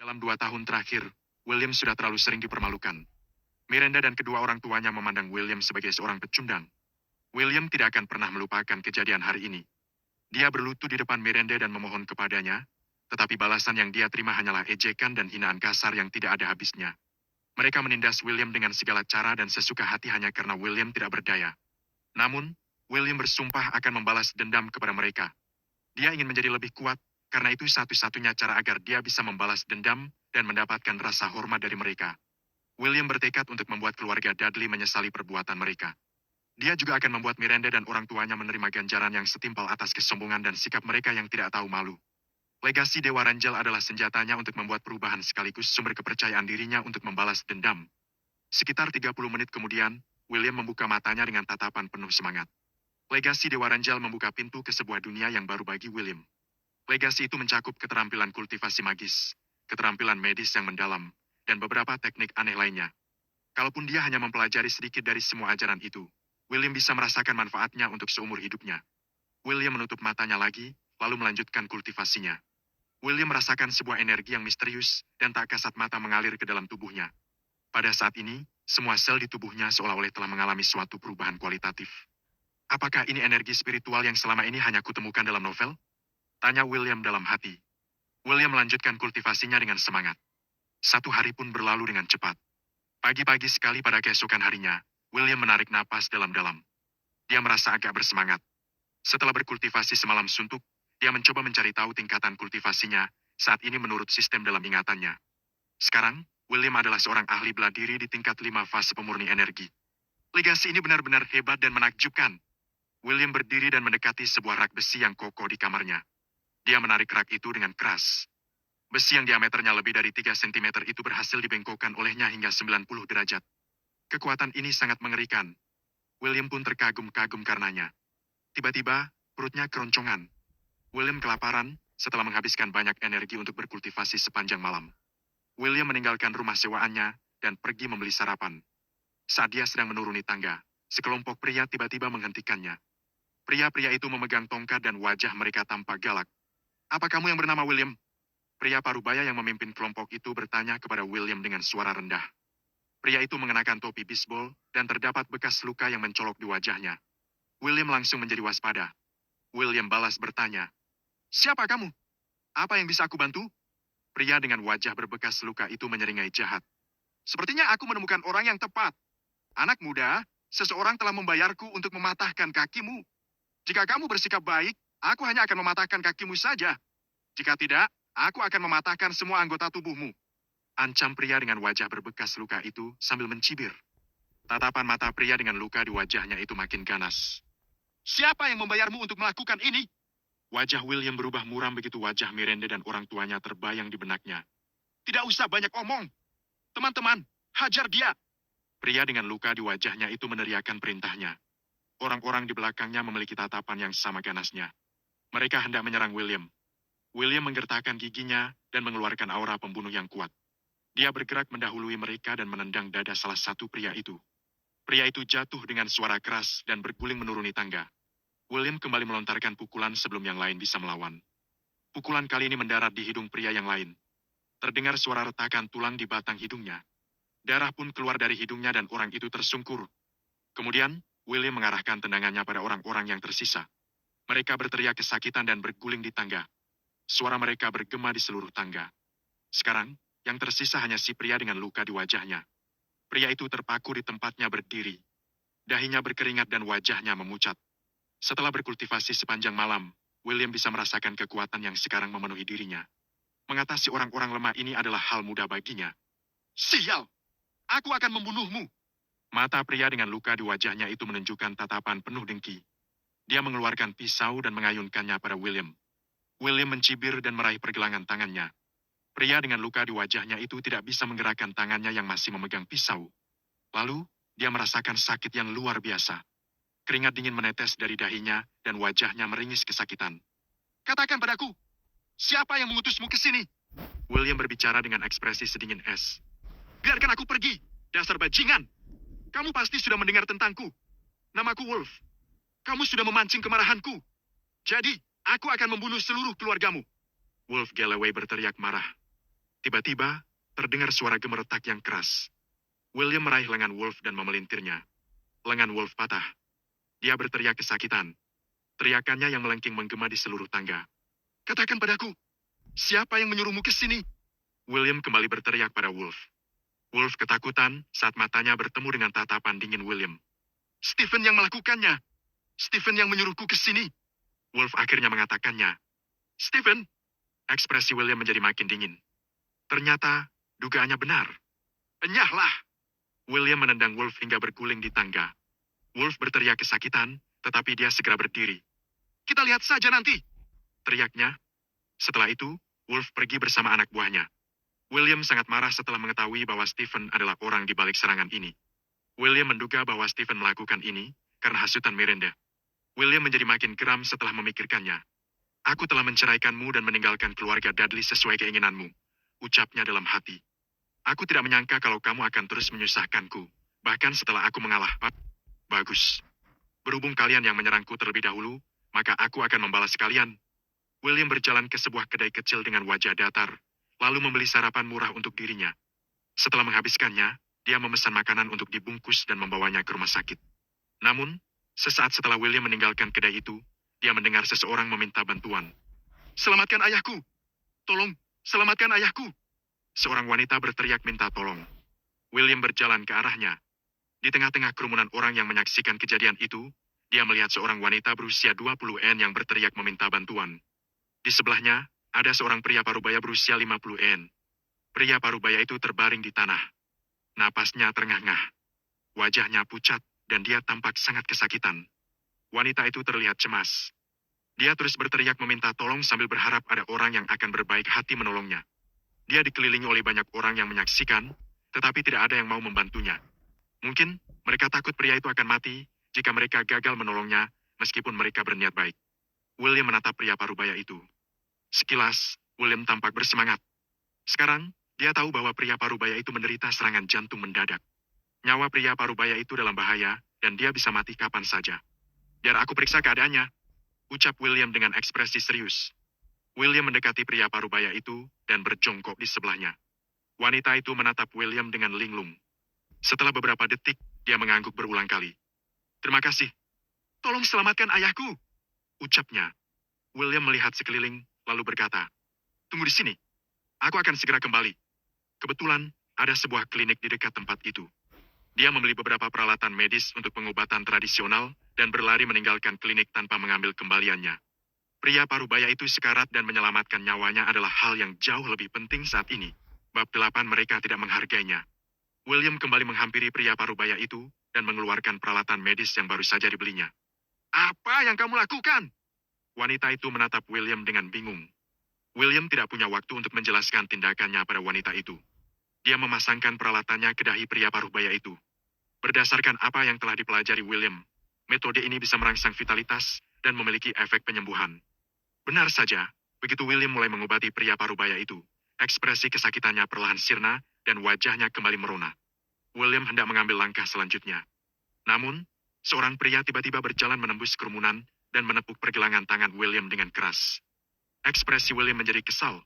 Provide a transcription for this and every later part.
Dalam 2 tahun terakhir, William sudah terlalu sering dipermalukan. Miranda dan kedua orang tuanya memandang William sebagai seorang pecundang. William tidak akan pernah melupakan kejadian hari ini. Dia berlutut di depan Miranda dan memohon kepadanya, tetapi balasan yang dia terima hanyalah ejekan dan hinaan kasar yang tidak ada habisnya. Mereka menindas William dengan segala cara dan sesuka hati hanya karena William tidak berdaya. Namun, William bersumpah akan membalas dendam kepada mereka. Dia ingin menjadi lebih kuat, karena itu satu-satunya cara agar dia bisa membalas dendam dan mendapatkan rasa hormat dari mereka. William bertekad untuk membuat keluarga Dudley menyesali perbuatan mereka. Dia juga akan membuat Miranda dan orang tuanya menerima ganjaran yang setimpal atas kesombongan dan sikap mereka yang tidak tahu malu. Legasi Dewa Ranjal adalah senjatanya untuk membuat perubahan sekaligus sumber kepercayaan dirinya untuk membalas dendam. Sekitar 30 menit kemudian, William membuka matanya dengan tatapan penuh semangat. Legasi Dewa Ranjal membuka pintu ke sebuah dunia yang baru bagi William. Legasi itu mencakup keterampilan kultivasi magis, keterampilan medis yang mendalam, dan beberapa teknik aneh lainnya. Kalaupun dia hanya mempelajari sedikit dari semua ajaran itu, William bisa merasakan manfaatnya untuk seumur hidupnya. William menutup matanya lagi, lalu melanjutkan kultivasinya. William merasakan sebuah energi yang misterius dan tak kasat mata mengalir ke dalam tubuhnya. Pada saat ini, semua sel di tubuhnya seolah-olah telah mengalami suatu perubahan kualitatif. Apakah ini energi spiritual yang selama ini hanya kutemukan dalam novel? Tanya William dalam hati. William melanjutkan kultivasinya dengan semangat. 1 hari pun berlalu dengan cepat. Pagi-pagi sekali pada keesokan harinya, William menarik napas dalam-dalam. Dia merasa agak bersemangat. Setelah berkultivasi semalam suntuk, dia mencoba mencari tahu tingkatan kultivasinya saat ini menurut sistem dalam ingatannya. Sekarang, William adalah seorang ahli bela diri di tingkat 5 fase pemurni energi. Legasi ini benar-benar hebat dan menakjubkan. William berdiri dan mendekati sebuah rak besi yang kokoh di kamarnya. Dia menarik rak itu dengan keras. Besi yang diameternya lebih dari 3 cm itu berhasil dibengkokkan olehnya hingga 90 derajat. Kekuatan ini sangat mengerikan. William pun terkagum-kagum karenanya. Tiba-tiba, perutnya keroncongan. William kelaparan setelah menghabiskan banyak energi untuk berkultivasi sepanjang malam. William meninggalkan rumah sewaannya dan pergi membeli sarapan. Saat dia sedang menuruni tangga, sekelompok pria tiba-tiba menghentikannya. Pria-pria itu memegang tongkat dan wajah mereka tampak galak. "Apa kamu yang bernama William?" Pria parubaya yang memimpin kelompok itu bertanya kepada William dengan suara rendah. Pria itu mengenakan topi bisbol dan terdapat bekas luka yang mencolok di wajahnya. William langsung menjadi waspada. William balas bertanya, "Siapa kamu? Apa yang bisa aku bantu?" Pria dengan wajah berbekas luka itu menyeringai jahat. "Sepertinya aku menemukan orang yang tepat. Anak muda, seseorang telah membayarku untuk mematahkan kakimu. Jika kamu bersikap baik, aku hanya akan mematahkan kakimu saja. Jika tidak, aku akan mematahkan semua anggota tubuhmu." Ancam pria dengan wajah berbekas luka itu sambil mencibir. Tatapan mata pria dengan luka di wajahnya itu makin ganas. "Siapa yang membayarmu untuk melakukan ini?" Wajah William berubah muram begitu wajah Miranda dan orang tuanya terbayang di benaknya. "Tidak usah banyak omong. Teman-teman, hajar dia." Pria dengan luka di wajahnya itu meneriakkan perintahnya. Orang-orang di belakangnya memiliki tatapan yang sama ganasnya. Mereka hendak menyerang William. William menggertakkan giginya dan mengeluarkan aura pembunuh yang kuat. Dia bergerak mendahului mereka dan menendang dada salah satu pria itu. Pria itu jatuh dengan suara keras dan berguling menuruni tangga. William kembali melontarkan pukulan sebelum yang lain bisa melawan. Pukulan kali ini mendarat di hidung pria yang lain. Terdengar suara retakan tulang di batang hidungnya. Darah pun keluar dari hidungnya dan orang itu tersungkur. Kemudian, William mengarahkan tendangannya pada orang-orang yang tersisa. Mereka berteriak kesakitan dan berguling di tangga. Suara mereka bergema di seluruh tangga. Sekarang, yang tersisa hanya si pria dengan luka di wajahnya. Pria itu terpaku di tempatnya berdiri. Dahinya berkeringat dan wajahnya memucat. Setelah berkultivasi sepanjang malam, William bisa merasakan kekuatan yang sekarang memenuhi dirinya. Mengatasi orang-orang lemah ini adalah hal mudah baginya. "Sial! Aku akan membunuhmu!" Mata pria dengan luka di wajahnya itu menunjukkan tatapan penuh dengki. Dia mengeluarkan pisau dan mengayunkannya pada William. William mencibir dan meraih pergelangan tangannya. Pria dengan luka di wajahnya itu tidak bisa menggerakkan tangannya yang masih memegang pisau. Lalu, dia merasakan sakit yang luar biasa. Keringat dingin menetes dari dahinya dan wajahnya meringis kesakitan. "Katakan padaku, siapa yang mengutusmu ke sini?" William berbicara dengan ekspresi sedingin es. "Biarkan aku pergi, dasar bajingan. Kamu pasti sudah mendengar tentangku. Namaku Wolf. Kamu sudah memancing kemarahanku. Jadi, aku akan membunuh seluruh keluargamu." Wolf Galloway berteriak marah. Tiba-tiba, terdengar suara gemeretak yang keras. William meraih lengan Wolf dan memelintirnya. Lengan Wolf patah. Dia berteriak kesakitan. Teriakannya yang melengking menggema di seluruh tangga. Katakan padaku, siapa yang menyuruhmu ke sini? William kembali berteriak pada Wolf. Wolf ketakutan saat matanya bertemu dengan tatapan dingin William. Stephen yang melakukannya. Stephen yang menyuruhku ke sini. Wolf akhirnya mengatakannya. Stephen. Ekspresi William menjadi makin dingin. Ternyata, dugaannya benar. Enyahlah. William menendang Wolf hingga berguling di tangga. Wolf berteriak kesakitan, tetapi dia segera berdiri. Kita lihat saja nanti. Teriaknya. Setelah itu, Wolf pergi bersama anak buahnya. William sangat marah setelah mengetahui bahwa Stephen adalah orang di balik serangan ini. William menduga bahwa Stephen melakukan ini karena hasutan Miranda. William menjadi makin geram setelah memikirkannya. Aku telah menceraikanmu dan meninggalkan keluarga Dudley sesuai keinginanmu, ucapnya dalam hati. Aku tidak menyangka kalau kamu akan terus menyusahkanku, bahkan setelah aku mengalah. Bagus. Berhubung kalian yang menyerangku terlebih dahulu, maka aku akan membalas kalian. William berjalan ke sebuah kedai kecil dengan wajah datar, lalu membeli sarapan murah untuk dirinya. Setelah menghabiskannya, dia memesan makanan untuk dibungkus dan membawanya ke rumah sakit. Namun, sesaat setelah William meninggalkan kedai itu, dia mendengar seseorang meminta bantuan. Selamatkan ayahku! Tolong, selamatkan ayahku! Seorang wanita berteriak minta tolong. William berjalan ke arahnya. Di tengah-tengah kerumunan orang yang menyaksikan kejadian itu, dia melihat seorang wanita berusia 20-an yang berteriak meminta bantuan. Di sebelahnya, ada seorang pria parubaya berusia 50-an. Pria parubaya itu terbaring di tanah. Napasnya terengah-engah. Wajahnya pucat, dan dia tampak sangat kesakitan. Wanita itu terlihat cemas. Dia terus berteriak meminta tolong sambil berharap ada orang yang akan berbaik hati menolongnya. Dia dikelilingi oleh banyak orang yang menyaksikan, tetapi tidak ada yang mau membantunya. Mungkin mereka takut pria itu akan mati jika mereka gagal menolongnya meskipun mereka berniat baik. William menatap pria parubaya itu. Sekilas, William tampak bersemangat. Sekarang, dia tahu bahwa pria parubaya itu menderita serangan jantung mendadak. Nyawa pria parubaya itu dalam bahaya, dan dia bisa mati kapan saja. Biar aku periksa keadaannya, ucap William dengan ekspresi serius. William mendekati pria parubaya itu dan berjongkok di sebelahnya. Wanita itu menatap William dengan linglung. Setelah beberapa detik, dia mengangguk berulang kali. Terima kasih. Tolong selamatkan ayahku, ucapnya. William melihat sekeliling, lalu berkata, tunggu di sini. Aku akan segera kembali. Kebetulan, ada sebuah klinik di dekat tempat itu. Dia membeli beberapa peralatan medis untuk pengobatan tradisional dan berlari meninggalkan klinik tanpa mengambil kembaliannya. Pria parubaya itu sekarat dan menyelamatkan nyawanya adalah hal yang jauh lebih penting saat ini. Bab 8 mereka tidak menghargainya. William kembali menghampiri pria parubaya itu dan mengeluarkan peralatan medis yang baru saja dibelinya. Apa yang kamu lakukan? Wanita itu menatap William dengan bingung. William tidak punya waktu untuk menjelaskan tindakannya pada wanita itu. Dia memasangkan peralatannya ke dahi pria parubaya itu. Berdasarkan apa yang telah dipelajari William, metode ini bisa merangsang vitalitas dan memiliki efek penyembuhan. Benar saja, begitu William mulai mengobati pria parubaya itu, ekspresi kesakitannya perlahan sirna dan wajahnya kembali merona. William hendak mengambil langkah selanjutnya. Namun, seorang pria tiba-tiba berjalan menembus kerumunan dan menepuk pergelangan tangan William dengan keras. Ekspresi William menjadi kesal.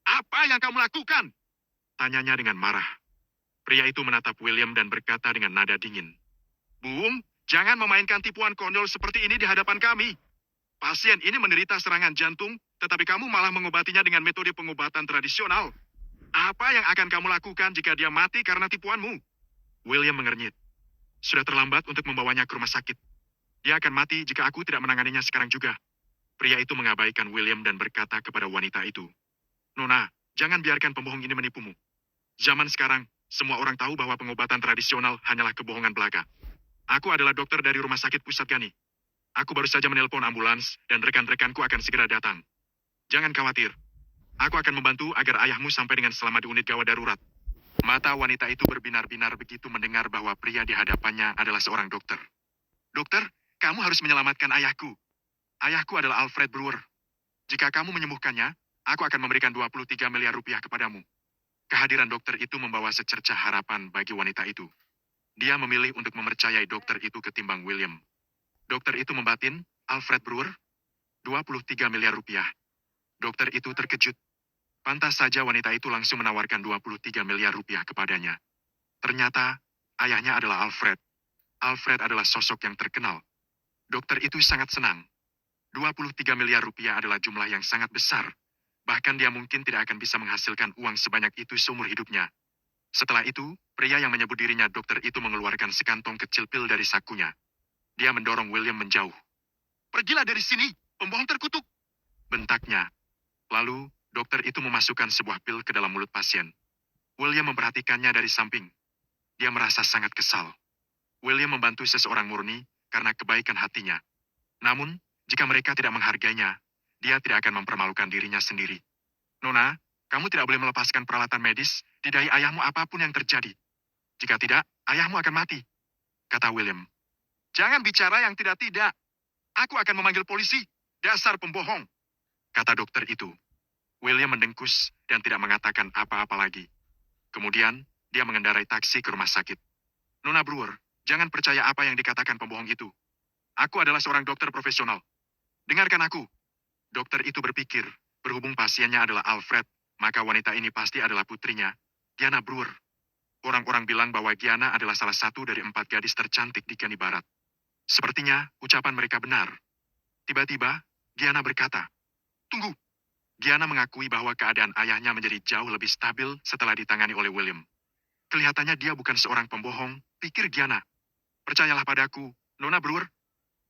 Apa yang kamu lakukan? Tanyanya dengan marah. Pria itu menatap William dan berkata dengan nada dingin. Bung, jangan memainkan tipuan konyol seperti ini di hadapan kami. Pasien ini menderita serangan jantung, tetapi kamu malah mengobatinya dengan metode pengobatan tradisional. Apa yang akan kamu lakukan jika dia mati karena tipuanmu? William mengernyit. Sudah terlambat untuk membawanya ke rumah sakit. Dia akan mati jika aku tidak menanganinya sekarang juga. Pria itu mengabaikan William dan berkata kepada wanita itu. Nona, jangan biarkan pembohong ini menipumu. Zaman sekarang, semua orang tahu bahwa pengobatan tradisional hanyalah kebohongan belaka. Aku adalah dokter dari Rumah Sakit Pusat Gani. Aku baru saja menelpon ambulans dan rekan-rekanku akan segera datang. Jangan khawatir. Aku akan membantu agar ayahmu sampai dengan selamat di unit gawat darurat. Mata wanita itu berbinar-binar begitu mendengar bahwa pria di hadapannya adalah seorang dokter. Dokter, kamu harus menyelamatkan ayahku. Ayahku adalah Alfred Brewer. Jika kamu menyembuhkannya, aku akan memberikan 23 miliar rupiah kepadamu. Kehadiran dokter itu membawa secercah harapan bagi wanita itu. Dia memilih untuk mempercayai dokter itu ketimbang William. Dokter itu membatin, Alfred Brewer, 23 miliar rupiah. Dokter itu terkejut. Pantas saja wanita itu langsung menawarkan 23 miliar rupiah kepadanya. Ternyata, ayahnya adalah Alfred. Alfred adalah sosok yang terkenal. Dokter itu sangat senang. 23 miliar rupiah adalah jumlah yang sangat besar. Bahkan dia mungkin tidak akan bisa menghasilkan uang sebanyak itu seumur hidupnya. Setelah itu, pria yang menyebut dirinya dokter itu mengeluarkan sekantong kecil pil dari sakunya. Dia mendorong William menjauh. "Pergilah dari sini, pembohong terkutuk!" bentaknya. Lalu, dokter itu memasukkan sebuah pil ke dalam mulut pasien. William memperhatikannya dari samping. Dia merasa sangat kesal. William membantu seseorang murni karena kebaikan hatinya. Namun, jika mereka tidak menghargainya, dia tidak akan mempermalukan dirinya sendiri. "Nona, kamu tidak boleh melepaskan peralatan medis di dahi ayahmu apapun yang terjadi. Jika tidak, ayahmu akan mati," kata William. "Jangan bicara yang tidak-tidak. Aku akan memanggil polisi. Dasar pembohong," kata dokter itu. William mendengkus dan tidak mengatakan apa-apa lagi. Kemudian, dia mengendarai taksi ke rumah sakit. "Nona Brewer, jangan percaya apa yang dikatakan pembohong itu. Aku adalah seorang dokter profesional. Dengarkan aku." Dokter itu berpikir, berhubung pasiennya adalah Alfred, maka wanita ini pasti adalah putrinya, Gianna Brewer. Orang-orang bilang bahwa Gianna adalah salah satu dari 4 gadis tercantik di Kenny Barat. Sepertinya, ucapan mereka benar. Tiba-tiba, Gianna berkata, "Tunggu." Gianna mengakui bahwa keadaan ayahnya menjadi jauh lebih stabil setelah ditangani oleh William. "Kelihatannya dia bukan seorang pembohong," pikir Gianna. "Percayalah padaku, Nona Brewer.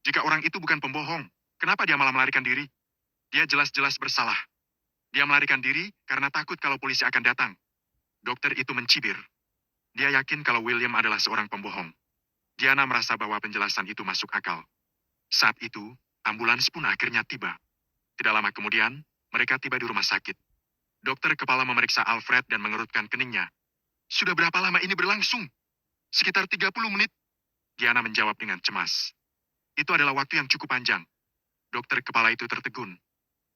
Jika orang itu bukan pembohong, kenapa dia malah melarikan diri? Dia jelas-jelas bersalah. Dia melarikan diri karena takut kalau polisi akan datang." Dokter itu mencibir. Dia yakin kalau William adalah seorang pembohong. Gianna merasa bahwa penjelasan itu masuk akal. Saat itu, ambulans pun akhirnya tiba. Tidak lama kemudian, mereka tiba di rumah sakit. Dokter kepala memeriksa Alfred dan mengerutkan keningnya. "Sudah berapa lama ini berlangsung?" "Sekitar 30 menit. Gianna menjawab dengan cemas. "Itu adalah waktu yang cukup panjang." Dokter kepala itu tertegun.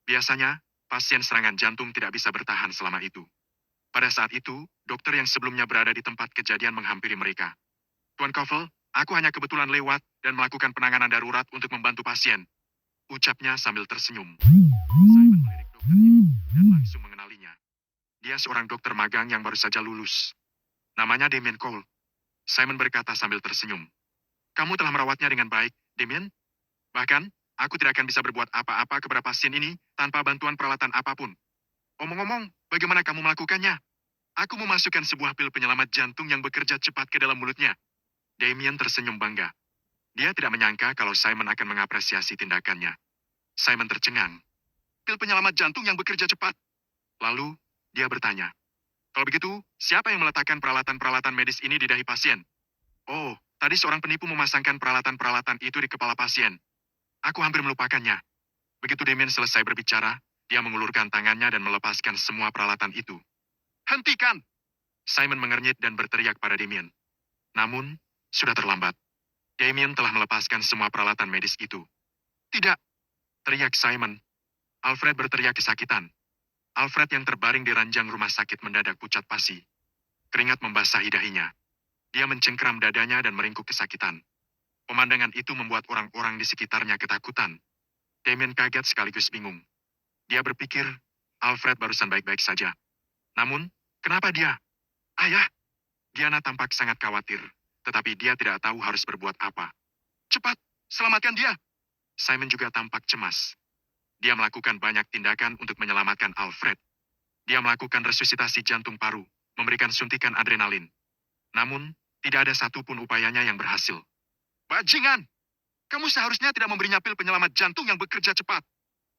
Biasanya, pasien serangan jantung tidak bisa bertahan selama itu. Pada saat itu, dokter yang sebelumnya berada di tempat kejadian menghampiri mereka. "Tuan Koffel, aku hanya kebetulan lewat dan melakukan penanganan darurat untuk membantu pasien," ucapnya sambil tersenyum. Simon melirik dokter itu dan langsung mengenalinya. Dia seorang dokter magang yang baru saja lulus. Namanya Damien Cole. Simon berkata sambil tersenyum. "Kamu telah merawatnya dengan baik, Damien. Bahkan, aku tidak akan bisa berbuat apa-apa kepada pasien ini tanpa bantuan peralatan apapun. Omong-omong, bagaimana kamu melakukannya?" "Aku memasukkan sebuah pil penyelamat jantung yang bekerja cepat ke dalam mulutnya." Damien tersenyum bangga. Dia tidak menyangka kalau Simon akan mengapresiasi tindakannya. Simon tercengang. "Pil penyelamat jantung yang bekerja cepat?" Lalu, dia bertanya, "Kalau begitu, siapa yang meletakkan peralatan-peralatan medis ini di dahi pasien?" "Oh, tadi seorang penipu memasangkan peralatan-peralatan itu di kepala pasien. Aku hampir melupakannya." Begitu Damien selesai berbicara, dia mengulurkan tangannya dan melepaskan semua peralatan itu. "Hentikan!" Simon mengernyit dan berteriak pada Damien. Namun, sudah terlambat. Damien telah melepaskan semua peralatan medis itu. "Tidak!" teriak Simon. Alfred berteriak kesakitan. Alfred yang terbaring di ranjang rumah sakit mendadak pucat pasi. Keringat membasahi dahinya. Dia mencengkeram dadanya dan meringkuk kesakitan. Pemandangan itu membuat orang-orang di sekitarnya ketakutan. Damien kaget sekaligus bingung. Dia berpikir, Alfred barusan baik-baik saja. Namun, kenapa dia? "Ayah!" Gianna tampak sangat khawatir, tetapi dia tidak tahu harus berbuat apa. "Cepat, selamatkan dia!" Simon juga tampak cemas. Dia melakukan banyak tindakan untuk menyelamatkan Alfred. Dia melakukan resusitasi jantung paru, memberikan suntikan adrenalin. Namun, tidak ada satupun upayanya yang berhasil. "Bajingan! Kamu seharusnya tidak memberinya pil penyelamat jantung yang bekerja cepat.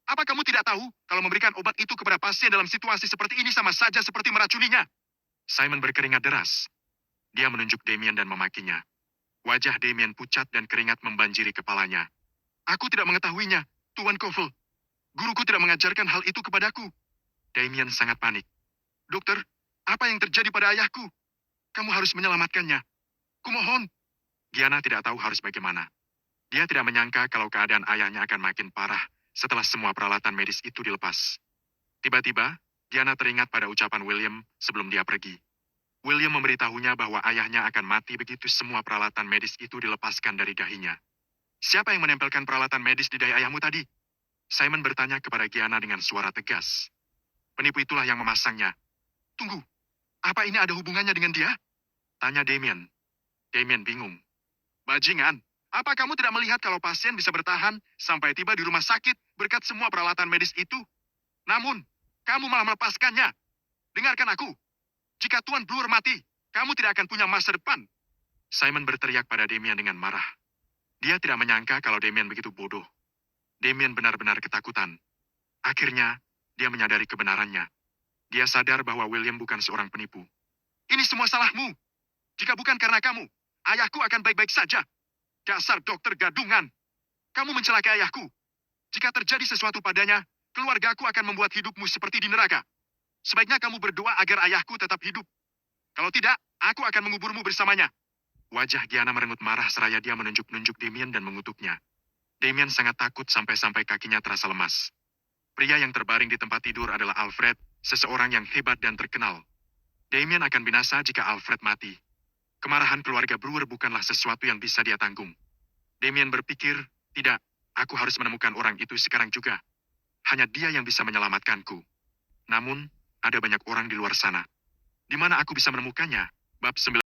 Apa kamu tidak tahu kalau memberikan obat itu kepada pasien dalam situasi seperti ini sama saja seperti meracuninya?" Simon berkeringat deras. Dia menunjuk Damien dan memakinya. Wajah Damien pucat dan keringat membanjiri kepalanya. "Aku tidak mengetahuinya, Tuan Koffel. Guruku tidak mengajarkan hal itu kepadaku." Damien sangat panik. "Dokter, apa yang terjadi pada ayahku? Kamu harus menyelamatkannya. Kumohon." Gianna tidak tahu harus bagaimana. Dia tidak menyangka kalau keadaan ayahnya akan makin parah setelah semua peralatan medis itu dilepas. Tiba-tiba, Gianna teringat pada ucapan William sebelum dia pergi. William memberitahunya bahwa ayahnya akan mati begitu semua peralatan medis itu dilepaskan dari dahinya. "Siapa yang menempelkan peralatan medis di dahi ayahmu tadi?" Simon bertanya kepada Gianna dengan suara tegas. Penipu itulah yang memasangnya. Tunggu, apa ini ada hubungannya dengan dia? Tanya Damien. Damien bingung. Bajingan, apa kamu tidak melihat kalau pasien bisa bertahan sampai tiba di rumah sakit berkat semua peralatan medis itu? Namun, kamu malah melepaskannya. Dengarkan aku. Jika Tuan Bloor mati, kamu tidak akan punya masa depan. Simon berteriak pada Damien dengan marah. Dia tidak menyangka kalau Damien begitu bodoh. Damien benar-benar ketakutan. Akhirnya, dia menyadari kebenarannya. Dia sadar bahwa William bukan seorang penipu. Ini semua salahmu. Jika bukan karena kamu, ayahku akan baik-baik saja. Dasar dokter gadungan. Kamu mencelakai ayahku. Jika terjadi sesuatu padanya, keluargaku akan membuat hidupmu seperti di neraka. Sebaiknya kamu berdoa agar ayahku tetap hidup. Kalau tidak, aku akan menguburmu bersamanya. Wajah Gianna merengut marah seraya dia menunjuk-nunjuk Damien dan mengutuknya. Damien sangat takut sampai-sampai kakinya terasa lemas. Pria yang terbaring di tempat tidur adalah Alfred, seseorang yang hebat dan terkenal. Damien akan binasa jika Alfred mati. Kemarahan keluarga Brewer bukanlah sesuatu yang bisa dia tanggung. Damien berpikir, tidak, aku harus menemukan orang itu sekarang juga. Hanya dia yang bisa menyelamatkanku. Namun, ada banyak orang di luar sana. Di mana aku bisa menemukannya? Bab 9.